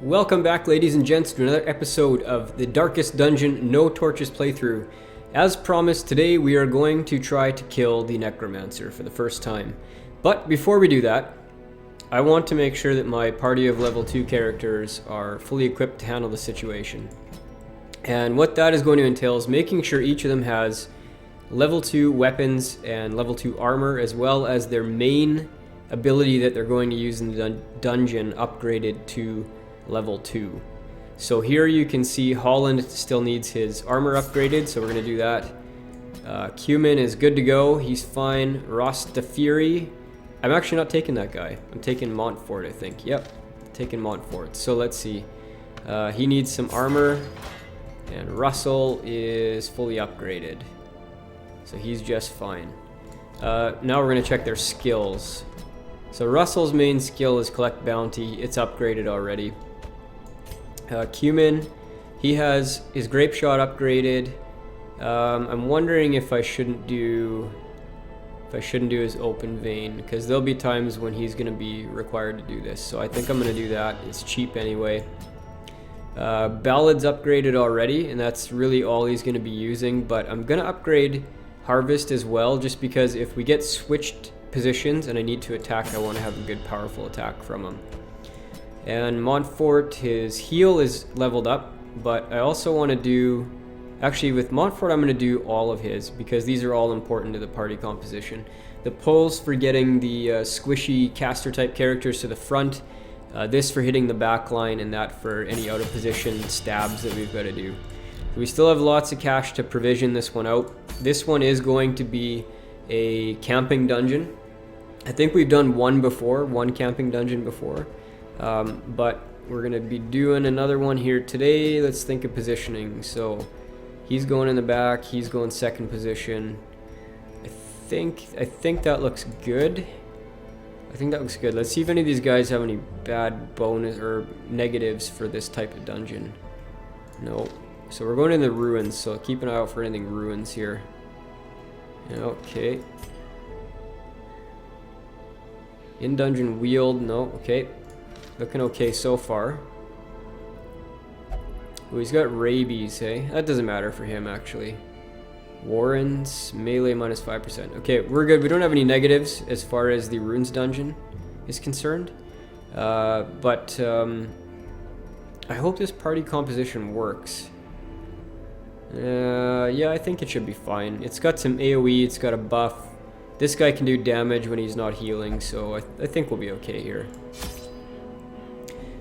Welcome back, ladies and gents, to another episode of the Darkest Dungeon No Torches playthrough. As promised, today we are going to try to kill the Necromancer for the first time. But before we do that, I want to make sure that my party of level 2 characters are fully equipped to handle the situation. And what that is going to entail is making sure each of them has level 2 weapons and level 2 armor, as well as their main ability that they're going to use in the dungeon upgraded to level 2. So here you can see Holland still needs his armor upgraded, so we're going to do that. Cumin is good to go, he's fine. Rostafiri, I'm actually not taking that guy. I'm taking Montfort, I think. Yep, taking Montfort. So let's see. He needs some armor, and Russell is fully upgraded. So he's just fine. Now we're going to check their skills. So Russell's main skill is collect bounty. It's upgraded already. Cumin, he has his grape shot upgraded. I'm wondering if I shouldn't do his open vein, because there'll be times when he's going to be required to do this. So I think I'm going to do that. It's cheap anyway. Ballad's upgraded already, and that's really all he's going to be using. But I'm going to upgrade Harvest as well, just because if we get switched positions and I need to attack, I want to have a good powerful attack from him. And Montfort, his heal is leveled up, but I also want to do, actually with Montfort I'm going to do all of his, because these are all important to the party composition. The pulls for getting the squishy caster type characters to the front, this for hitting the back line, and that for any out of position stabs that we've got to do. We still have lots of cash to provision this one out. This one is going to be a camping dungeon. I think we've done one camping dungeon before. But we're going to be doing another one here today. Let's think of positioning. So he's going in the back, he's going second position. I think that looks good. I think that looks good. Let's see if any of these guys have any bad bonus or negatives for this type of dungeon. No. So we're going in the ruins, so keep an eye out for anything ruins here. Okay. In dungeon wield, no, okay. Looking okay so far. Oh, he's got rabies, hey? That doesn't matter for him, actually. Warrens, melee minus 5%. Okay, we're good. We don't have any negatives as far as the runes dungeon is concerned. But I hope this party composition works. Yeah, I think it should be fine. It's got some AoE, it's got a buff. This guy can do damage when he's not healing, so I think we'll be okay here.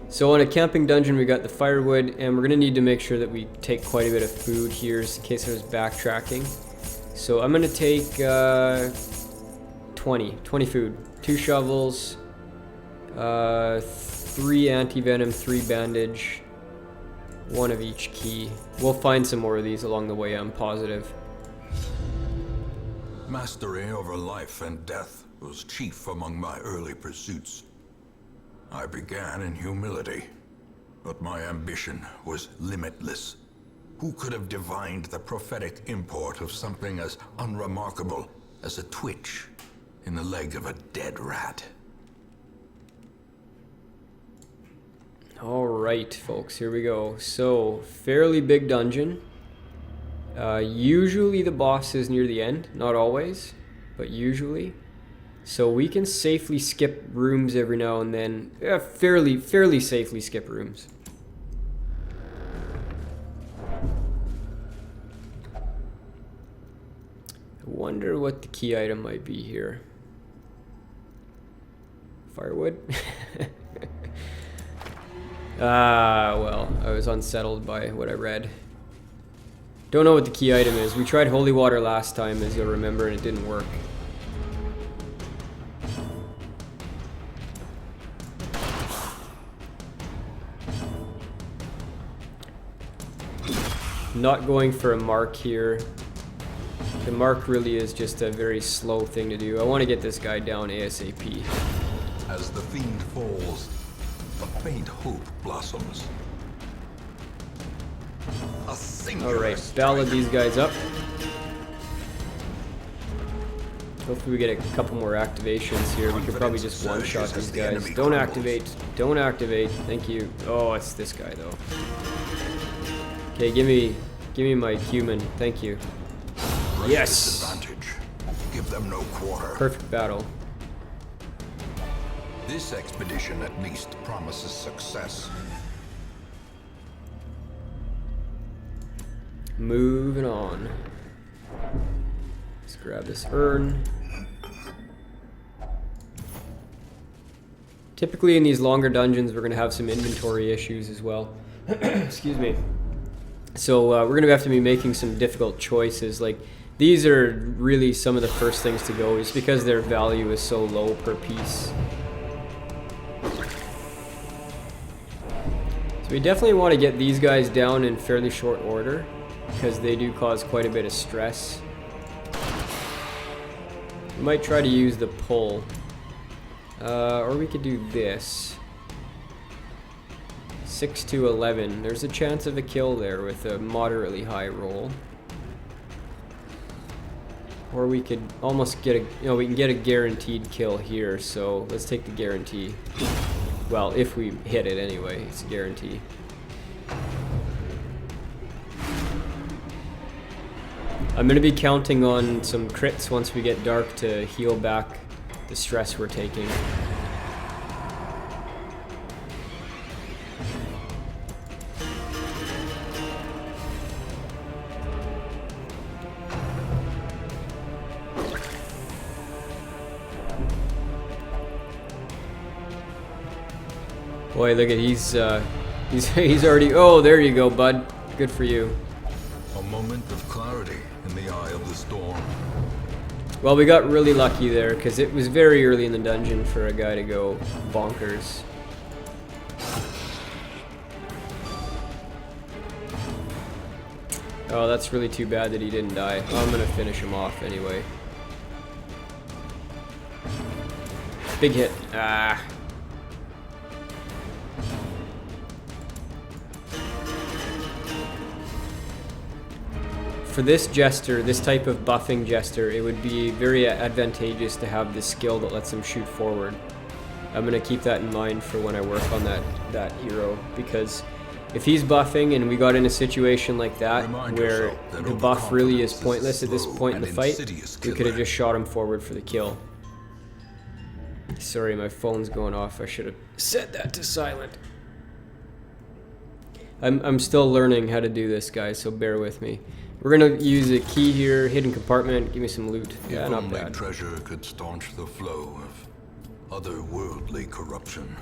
So on a camping dungeon, we got the firewood, and we're going to need to make sure that we take quite a bit of food here in case there's backtracking. So I'm going to take 20 food. 2 shovels, 3 anti-venom, 3 bandage, 1 of each key. We'll find some more of these along the way, I'm positive. Mastery over life and death was chief among my early pursuits. I began in humility, but my ambition was limitless. Who could have divined the prophetic import of something as unremarkable as a twitch in the leg of a dead rat? Alright, folks, here we go. So, fairly big dungeon. Usually the boss is near the end, not always, but usually. So we can safely skip rooms every now and then. Fairly safely skip rooms. I wonder what the key item might be here. Firewood? Well, I was unsettled by what I read. Don't know what the key item is. We tried holy water last time, as you'll remember, and it didn't work. Not going for a mark here. The mark really is just a very slow thing to do. I want to get this guy down ASAP. As the fiend falls, a faint hope blossoms. Alright, ballad these guys up. Hopefully we get a couple more activations here. We could probably just one-shot these guys. Don't activate. Don't activate. Thank you. Oh, it's this guy though. Okay, give me my human. Thank you. Yes. Disadvantage. Give them no quarter. Perfect battle. This expedition at least promises success. Moving on. Let's grab this urn. Typically in these longer dungeons we're going to have some inventory issues as well. Excuse me. So we're going to have to be making some difficult choices. Like, these are really some of the first things to go, just because their value is so low per piece. So we definitely want to get these guys down in fairly short order, because they do cause quite a bit of stress. We might try to use the pull. Or we could do this. 6 to 11. There's a chance of a kill there with a moderately high roll. Or we could almost get a, we can get a guaranteed kill here, so let's take the guarantee. Well, if we hit it anyway, it's a guarantee. I'm going to be counting on some crits once we get dark to heal back the stress we're taking. Boy, look at he's already. Oh, there you go, bud. Good for you. A moment of clarity in the eye of the storm. Well, we got really lucky there because it was very early in the dungeon for a guy to go bonkers. Oh, that's really too bad that he didn't die. Well, I'm gonna finish him off anyway. Big hit. Ah. For this jester, this type of buffing jester, it would be very advantageous to have this skill that lets him shoot forward. I'm gonna keep that in mind for when I work on that hero, because if he's buffing and we got in a situation like that where the buff really is pointless at this point in the fight, we could have just shot him forward for the kill. Sorry, my phone's going off. I should have set that to silent. I'm still learning how to do this, guys, so bear with me. We're gonna use a key here, hidden compartment. Give me some loot. Yeah, not bad. Treasure could staunch the flow of otherworldly corruption.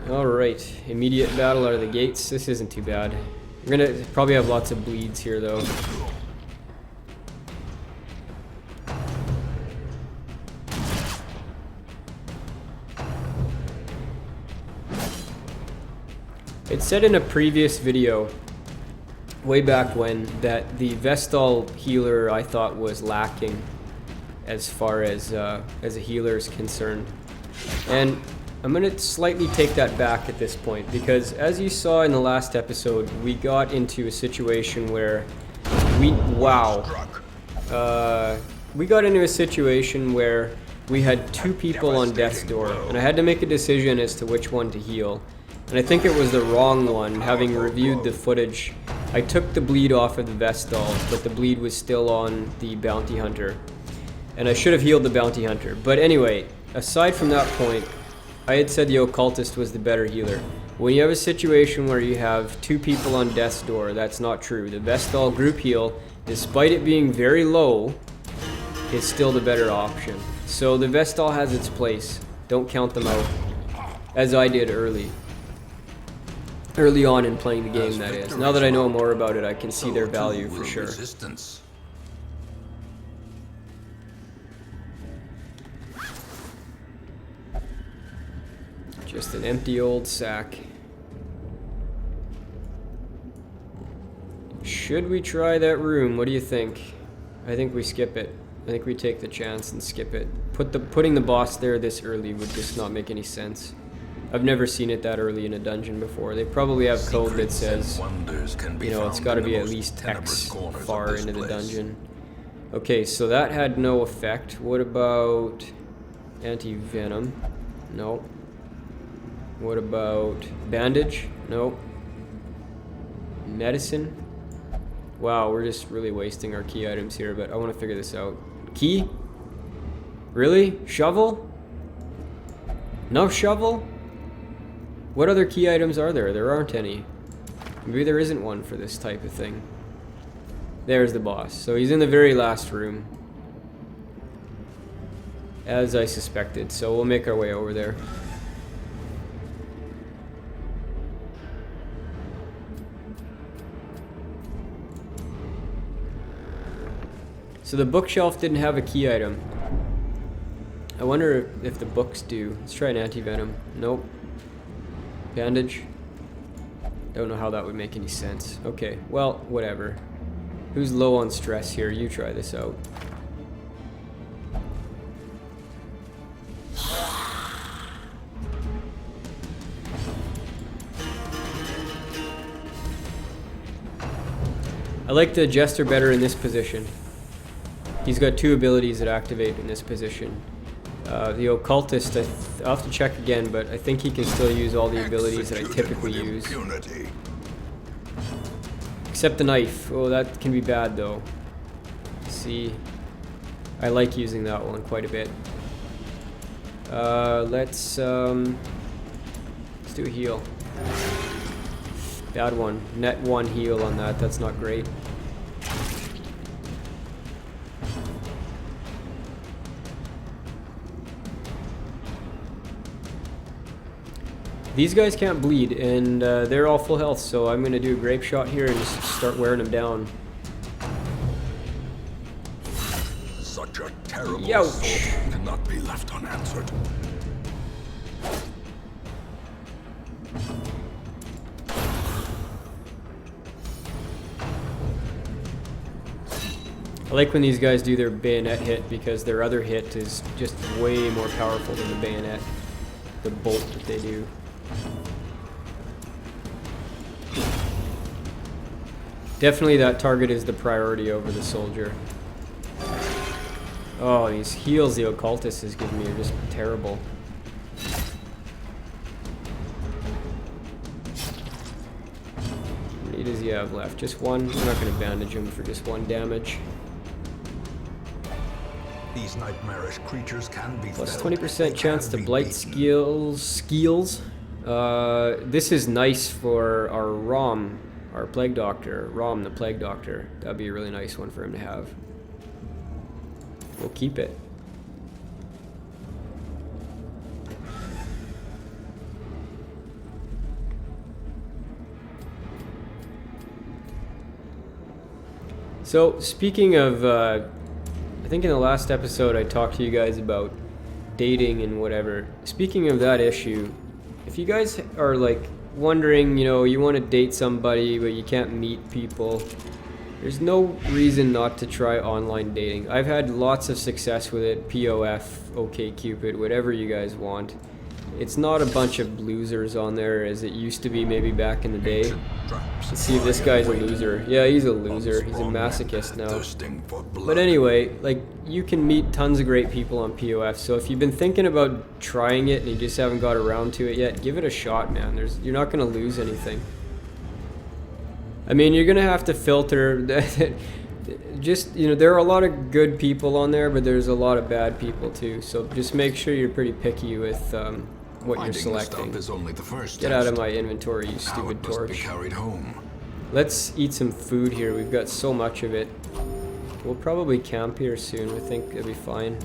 All right, immediate battle out of the gates. This isn't too bad. We're gonna probably have lots of bleeds here, though. It said in a previous video, way back when, that the Vestal healer I thought was lacking as far as a healer is concerned. And I'm going to slightly take that back at this point, because as you saw in the last episode, we got into a situation where we got into a situation where we had two people on death's door, and I had to make a decision as to which one to heal. And I think it was the wrong one. Having reviewed the footage, I took the bleed off of the Vestal, but the bleed was still on the bounty hunter. And I should have healed the bounty hunter. But anyway, aside from that point, I had said the occultist was the better healer. When you have a situation where you have two people on death's door, that's not true. The Vestal group heal, despite it being very low, is still the better option. So the Vestal has its place. Don't count them out, as I did early on in playing the game, that is. Now that I know more about it, I can see their value for sure. Just an empty old sack. Should we try that room? What do you think? I think we skip it. I think we take the chance and skip it. Putting the boss there this early would just not make any sense. I've never seen it that early in a dungeon before. They probably have code that says, you know, it's got to be at least X far into the dungeon. Okay, so that had no effect. What about anti-venom? No. What about bandage? No. Medicine? Wow, we're just really wasting our key items here, but I want to figure this out. Key? Really? Shovel? No shovel? What other key items are there? There aren't any. Maybe there isn't one for this type of thing. There's the boss. So he's in the very last room. As I suspected. So we'll make our way over there. So the bookshelf didn't have a key item. I wonder if the books do. Let's try an anti-venom. Nope. Bandage. Don't know how that would make any sense. Okay, well, whatever. Who's low on stress here? You try this out. I like the Jester better in this position. He's got two abilities that activate in this position. The Occultist, I'll have to check again, but I think he can still use all the abilities that I typically use. Except the knife. Oh, that can be bad though. See, I like using that one quite a bit. Let's do a heal. Bad one. Net 1 heal on that. That's not great. These guys can't bleed, and they're all full health, so I'm going to do a grape shot here and just start wearing them down. Such a terrible Youch. assault cannot be left unanswered. I like when these guys do their bayonet hit because their other hit is just way more powerful than the bayonet, the bolt that they do. Definitely that target is the priority over the soldier. Oh, these heals the Occultist is giving me are just terrible. How many does he have left? Just one? I'm not going to bandage him for just one damage. These nightmarish creatures can be Plus felled. 20% chance to blight skills. This is nice for our Rom, our Plague Doctor. Rom, the Plague Doctor. That'd be a really nice one for him to have. We'll keep it. So, speaking of, I think in the last episode I talked to you guys about dating and whatever. Speaking of that issue, if you guys are like wondering, you know, you want to date somebody but you can't meet people, there's no reason not to try online dating. I've had lots of success with it. POF, OkCupid, whatever you guys want. It's not a bunch of losers on there as it used to be maybe back in the day. Let's see if this guy's a loser. Yeah, he's a loser. He's a masochist now. But anyway, like, you can meet tons of great people on POF. So if you've been thinking about trying it and you just haven't got around to it yet, give it a shot, man. You're not going to lose anything. I mean, you're going to have to filter. Just, you know, there are a lot of good people on there, but there's a lot of bad people too. So just make sure you're pretty picky with what you're selecting. Is only the first Get out of my inventory, you stupid torch. Be carried home. Let's eat some food here. We've got so much of it. We'll probably camp here soon. I think it'll be fine.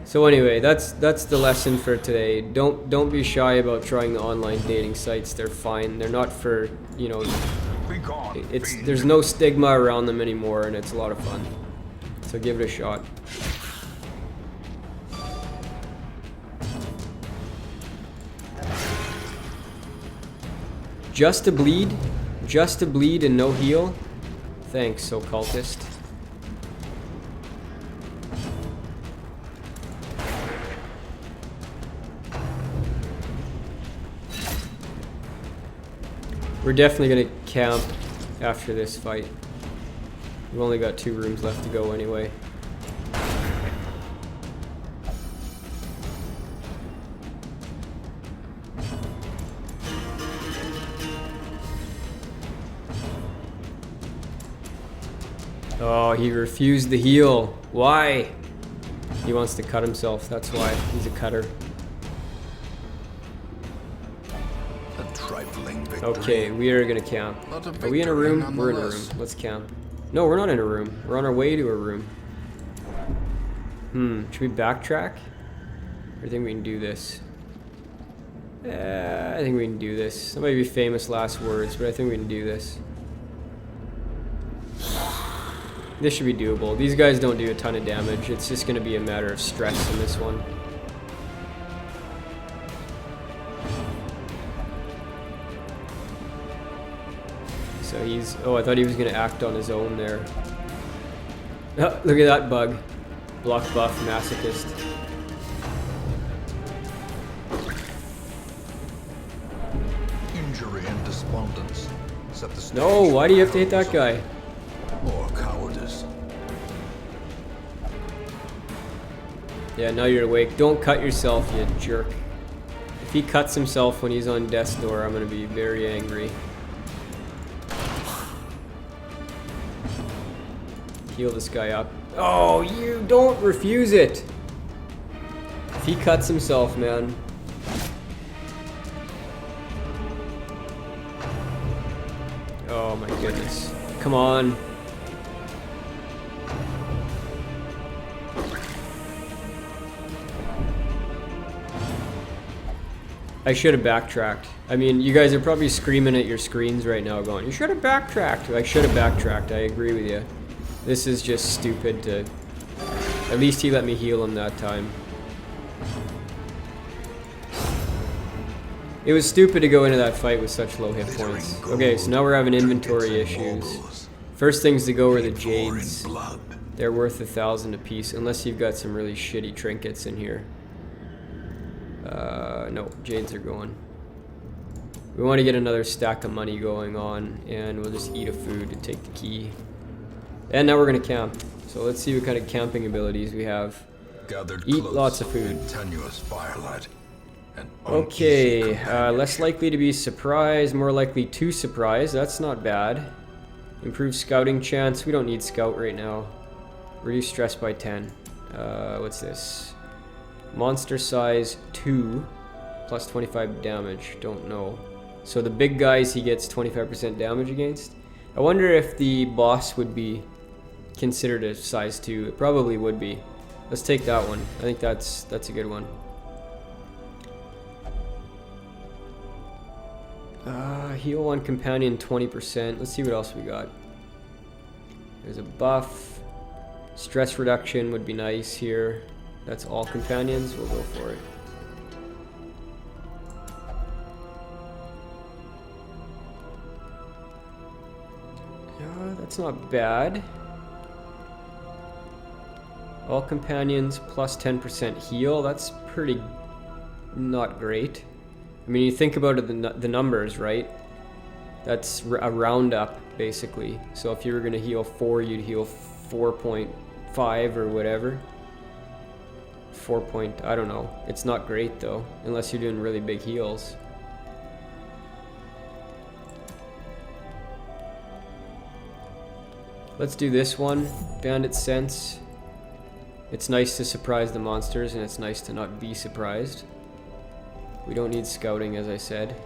So anyway, that's the lesson for today. Don't be shy about trying the online dating sites. They're fine. They're not for, you know, there's no stigma around them anymore, and it's a lot of fun. So give it a shot. Just to bleed? Just to bleed and no heal? Thanks, Occultist. We're definitely gonna camp after this fight. We've only got 2 rooms left to go anyway. Oh, he refused the heal. Why? He wants to cut himself, that's why. He's a cutter. A trifling victory. Okay, we are gonna camp. Are we in a room? We're in a room. Let's camp. No, we're not in a room. We're on our way to a room. Should we backtrack? Or do you think we can do this? I think we can do this. That might be famous last words, but I think we can do this. This should be doable. These guys don't do a ton of damage. It's just going to be a matter of stress in this one. So he's... Oh, I thought he was going to act on his own there. Oh, look at that bug. Block buff masochist. Injury and despondence set the stage. No, why do you have to hit that guy? Or cowardice. Yeah, now you're awake. Don't cut yourself, you jerk. If he cuts himself when he's on death's door, I'm gonna be very angry. Heal this guy up. Oh, you don't refuse it! If he cuts himself, man. Oh my goodness. Come on. I should have backtracked. I mean, you guys are probably screaming at your screens right now going, you should have backtracked. I should have backtracked. I agree with you. This is just stupid to... At least he let me heal him that time. It was stupid to go into that fight with such low hit points. Okay, so now we're having inventory issues. First things to go are the jades. They're worth 1,000 apiece, unless you've got some really shitty trinkets in here. No, jades are going. We want to get another stack of money going on, and we'll just eat a food and take the key. And now we're gonna camp. So let's see what kind of camping abilities we have. Eat lots of food. Tenuous firelight. Okay, less likely to be surprised, more likely to surprise. That's not bad. Improved scouting chance. We don't need scout right now. Reduce stress by 10. What's this? Monster size 2 plus 25 damage. Don't know. So the big guys he gets 25% damage against. I wonder if the boss would be considered a size 2. It probably would be. Let's take that one. I think that's a good one. Heal on companion 20%. Let's see what else we got. There's a buff. Stress reduction would be nice here. That's all companions. We'll go for it. That's not bad. All companions plus 10% heal. That's pretty not great. I mean, you think about it, the numbers, right? That's a roundup, basically. So if you were going to heal 4, you'd heal 4.5 or whatever. 4 point, I don't know. It's not great, though, unless you're doing really big heals. Let's do this one. Bandit Sense. It's nice to surprise the monsters, and it's nice to not be surprised. We don't need scouting, as I said.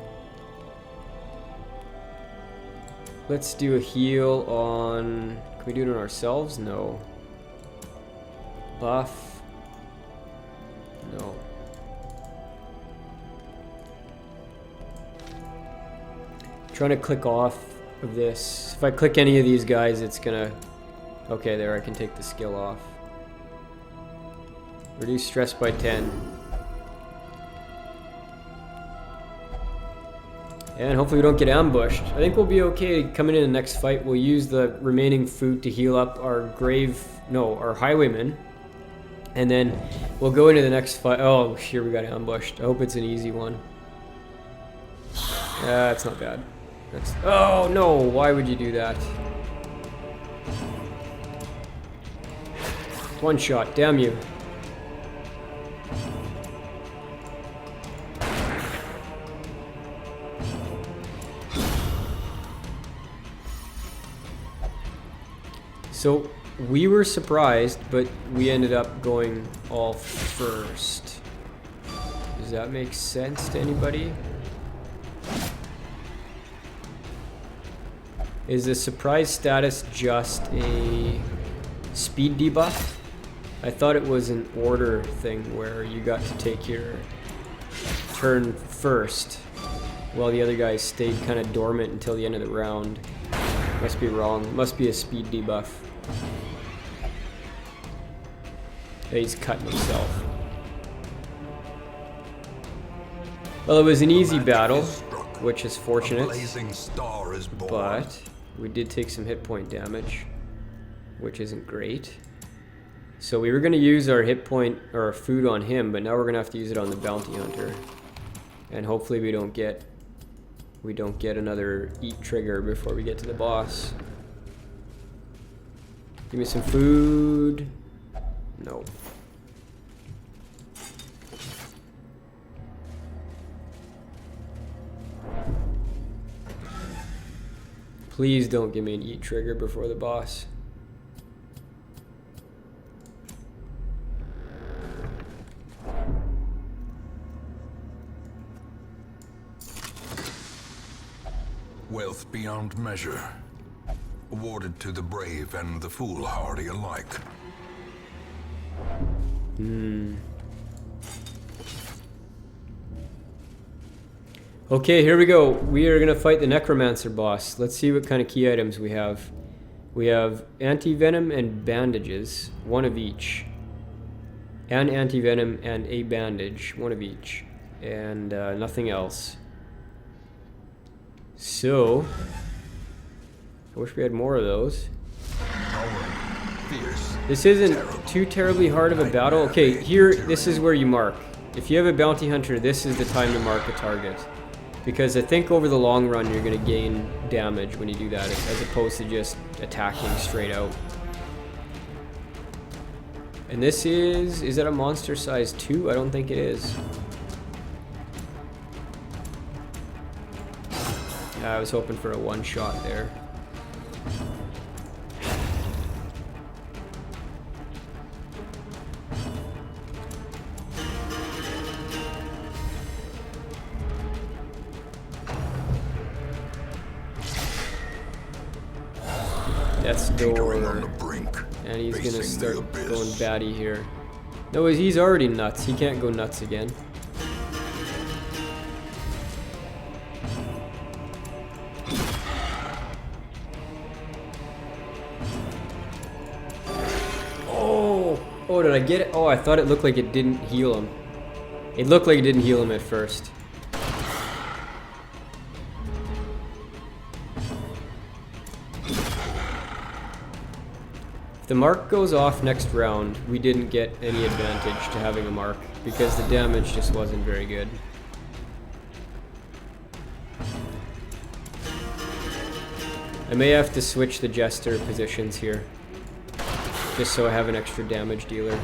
Let's do a heal on... Can we do it on ourselves? No. Buff. No. Trying to click off of this. If I click any of these guys, it's gonna... Okay, there, I can take the skill off. Reduce stress by 10. And hopefully we don't get ambushed. I think we'll be okay coming in the next fight. We'll use the remaining food to heal up our our highwayman. And then we'll go into the next fight. Oh, here we got ambushed. I hope it's an easy one. That's not bad. Oh no, why would you do that? One shot, damn you. So we were surprised, but we ended up going all first. Does that make sense to anybody? Is the surprise status just a speed debuff? I thought it was an order thing where you got to take your turn first while the other guys stayed kind of dormant until the end of the round. Must be wrong. Must be a speed debuff. He's cutting himself. Well, it was an easy battle, which is fortunate, but we did take some hit point damage, which isn't great. So we were going to use our hit point or our food on him, but now we're going to have to use it on the bounty hunter. And hopefully we don't get another eat trigger before we get to the boss. Give me some food. No. Please don't give me an eat trigger before the boss. Wealth beyond measure, awarded to the brave and the foolhardy alike. Okay, here we go. We are going to fight the Necromancer boss. Let's see what kind of key items we have. We have anti-venom and bandages, one of each. And anti-venom and a bandage, one of each. And nothing else. So, I wish we had more of those. This isn't too terribly hard of a battle. Okay, here, this is where you mark. If you have a bounty hunter, this is the time to mark a target. Because I think over the long run, you're going to gain damage when you do that, as opposed to just attacking straight out. And this is that a monster size 2? I don't think it is. I was hoping for a one-shot there. That's door. And he's gonna start going batty here. No, he's already nuts. He can't go nuts again. Oh, did I get it? Oh, I thought it looked like it didn't heal him. It looked like it didn't heal him at first. If the mark goes off next round, we didn't get any advantage to having a mark because the damage just wasn't very good. I may have to switch the Jester positions here, just so I have an extra damage dealer.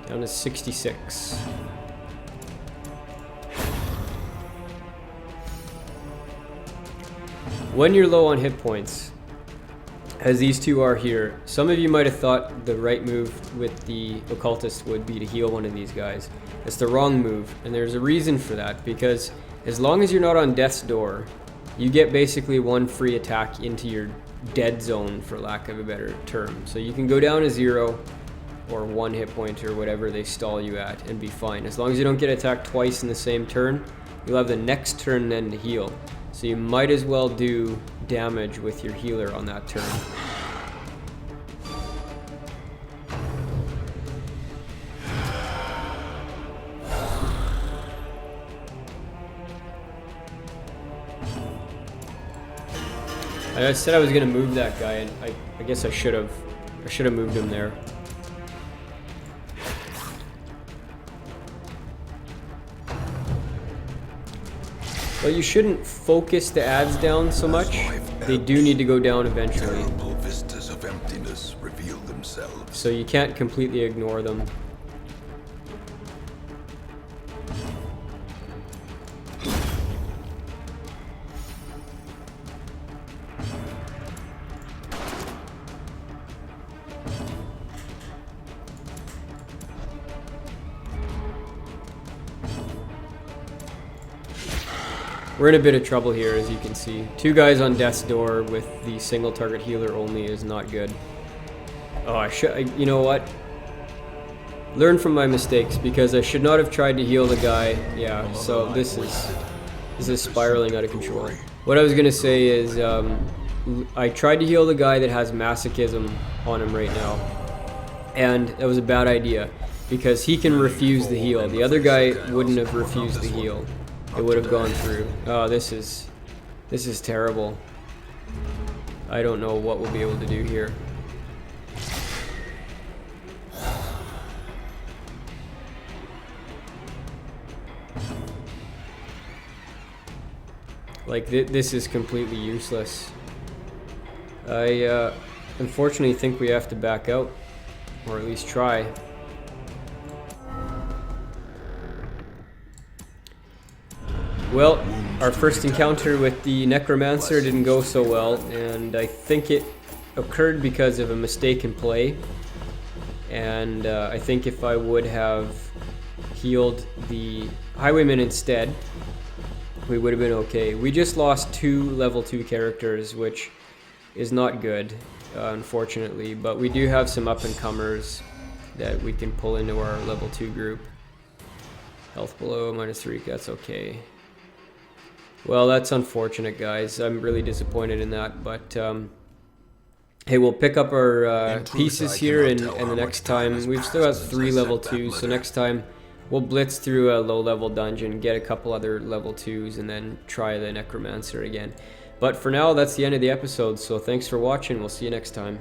Down to 66. When you're low on hit points, as these two are here, some of you might have thought the right move with the occultist would be to heal one of these guys. It's the wrong move, and there's a reason for that, because as long as you're not on death's door, you get basically one free attack into your dead zone, for lack of a better term. So you can go down to 0 or 1 hit point or whatever they stall you at and be fine. As long as you don't get attacked twice in the same turn, you'll have the next turn then to heal. So you might as well do damage with your healer on that turn. I said I was going to move that guy, and I guess I should have. I should have moved him there. Well, you shouldn't focus the ads down so much. They do need to go down eventually. Terrible vistas of emptiness reveal themselves. So you can't completely ignore them. We're in a bit of trouble here, as you can see. 2 guys on death's door with the single target healer only is not good. Oh, you know what? Learn from my mistakes, because I should not have tried to heal the guy. Yeah, so this is spiraling out of control. What I was gonna say is, I tried to heal the guy that has masochism on him right now, and that was a bad idea, because he can refuse the heal. The other guy wouldn't have refused the heal. It would have gone through. Oh, this is terrible. I don't know what we'll be able to do here. Like, this is completely useless. I unfortunately think we have to back out, or at least try. Well, our first encounter with the Necromancer didn't go so well, and I think it occurred because of a mistake in play. And I think if I would have healed the Highwayman instead, we would have been okay. We just lost 2 level 2 characters, which is not good, unfortunately, but we do have some up-and-comers that we can pull into our level 2 group. Health below -3, that's okay. Well, that's unfortunate, guys. I'm really disappointed in that, but hey, we'll pick up our pieces here, and the next time we've still got 3 level 2s, so next time we'll blitz through a low-level dungeon, get a couple other level 2s, and then try the Necromancer again. But for now, that's the end of the episode, so thanks for watching. We'll see you next time.